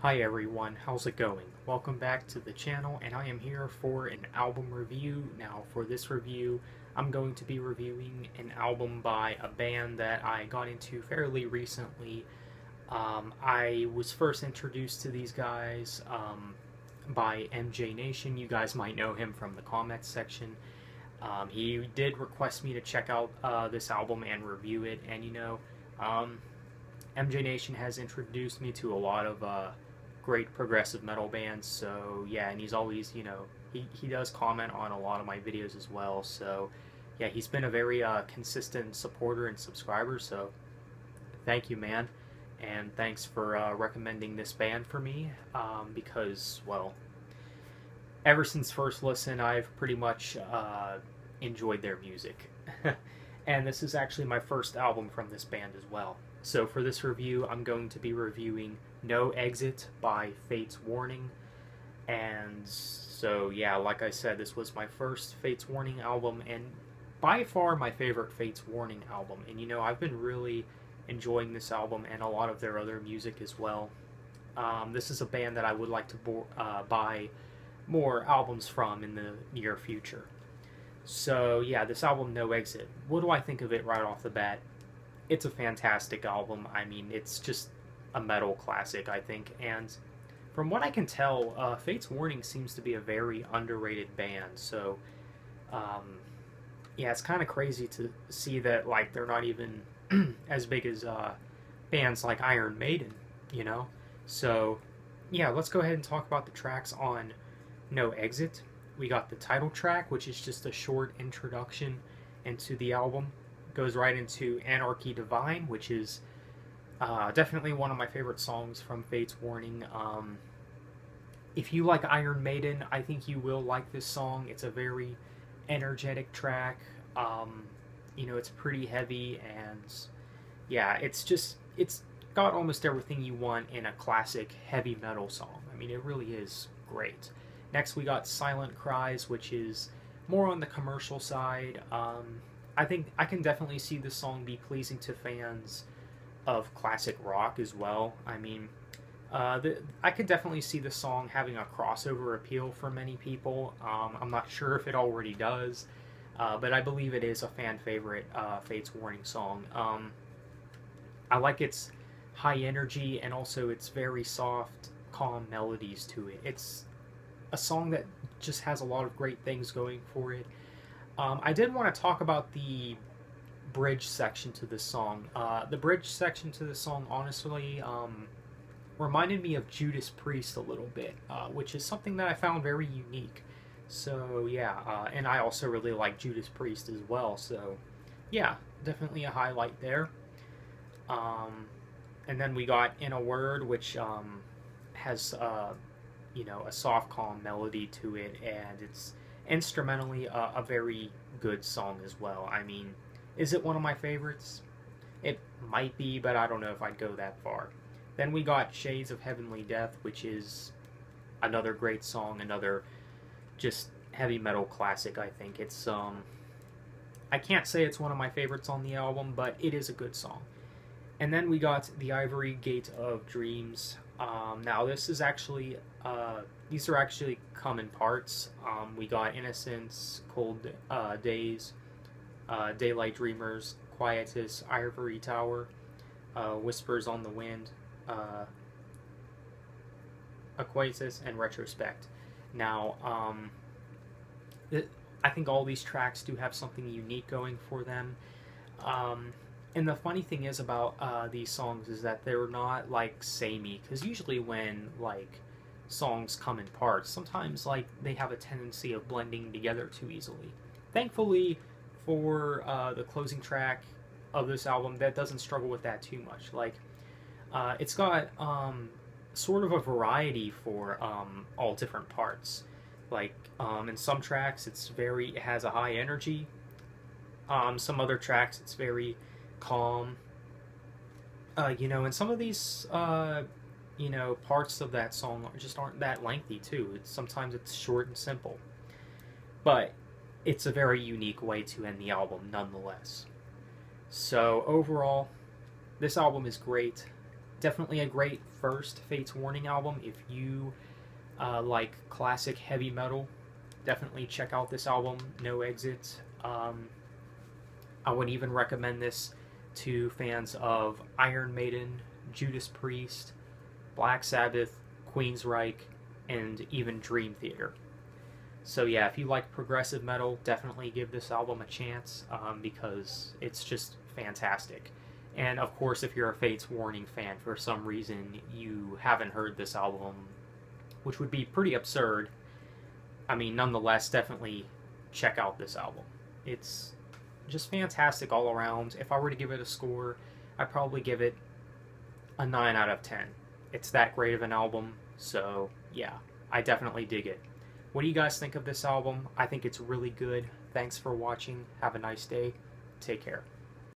Hi everyone, how's it going? Welcome back to the channel, and I am here for an album review. Now for this review, I'm going to be reviewing an album by a band that I got into fairly recently. I was first introduced to these guys by MJ Nation. You guys might know him from the comments section. He did request me to check out this album and review it, and um, MJ Nation has introduced me to a lot of great progressive metal bands. So yeah, and he's always, he does comment on a lot of my videos as well. So yeah, he's been a very consistent supporter and subscriber. So thank you, man, and thanks for recommending this band for me. Because well, ever since first listen, I've pretty much enjoyed their music. And this is actually my first album from this band as well. So for this review, I'm going to be reviewing No Exit by Fates Warning. And so yeah, like I said, this was my first Fates Warning album, and by far my favorite Fates Warning album. And I've been really enjoying this album and a lot of their other music as well. This is a band that I would like to buy more albums from in the near future. So yeah, this album, No Exit. What do I think of it right off the bat? It's a fantastic album. I mean, it's just a metal classic, I think. And from what I can tell, Fates Warning seems to be a very underrated band. So yeah, it's kind of crazy to see that like they're not even as big as bands like Iron Maiden, you know. So yeah, let's go ahead and talk about the tracks on No Exit. We got the title track, which is just a short introduction into the album. Goes right into Anarchy Divine, which is definitely one of my favorite songs from Fates Warning. If you like Iron Maiden, I think you will like this song. It's a very energetic track. It's pretty heavy, and yeah, it's got almost everything you want in a classic heavy metal song. I mean, it really is great. Next, we got Silent Cries, which is more on the commercial side. I think I can definitely see this song be pleasing to fans of classic rock as well. I mean, I could definitely see the song having a crossover appeal for many people. I'm not sure if it already does, but I believe it is a fan favorite Fates Warning song. I like its high energy and also its very soft, calm melodies to it. It's a song that just has a lot of great things going for it. I did want to talk about the bridge section to this song. The bridge section to this song, honestly, reminded me of Judas Priest a little bit, which is something that I found very unique. So yeah, and I also really like Judas Priest as well. So yeah, definitely a highlight there. And then we got In a Word, which has a soft, calm melody to it, and it's instrumentally a very good song as well. I mean, is it one of my favorites? It might be, but I don't know if I'd go that far. Then we got Shades of Heavenly Death, which is another great song, another just heavy metal classic, I think. It's I can't say it's one of my favorites on the album, but it is a good song. And then we got The Ivory Gate of Dreams. Now this is actually these are actually come in parts. We got Innocence, Cold Days, Daylight Dreamers, Quietus, Ivory Tower, Whispers on the Wind, Aquatus, and Retrospect. Now, I think all these tracks do have something unique going for them. And the funny thing is about these songs is that they're not like samey, because usually when like songs come in parts, sometimes like they have a tendency of blending together too easily. Thankfully for the closing track of this album, that doesn't struggle with that too much. Like it's got sort of a variety for all different parts. Like in some tracks it has a high energy. Some other tracks it's very calm. And some of these parts of that song just aren't that lengthy too. Sometimes it's short and simple, but it's a very unique way to end the album nonetheless. So overall, this album is great. Definitely a great first Fates Warning album. If you like classic heavy metal, definitely check out this album, No Exit. I would even recommend this to fans of Iron Maiden, Judas Priest, Black Sabbath, Queensryche, and even Dream Theater. So yeah, if you like progressive metal, definitely give this album a chance, because it's just fantastic. And of course, if you're a Fates Warning fan, for some reason you haven't heard this album, which would be pretty absurd, I mean, nonetheless, definitely check out this album. It's just fantastic all around. If I were to give it a score, I'd probably give it a 9 out of 10. It's that great of an album, so yeah, I definitely dig it. What do you guys think of this album? I think it's really good. Thanks for watching. Have a nice day. Take care.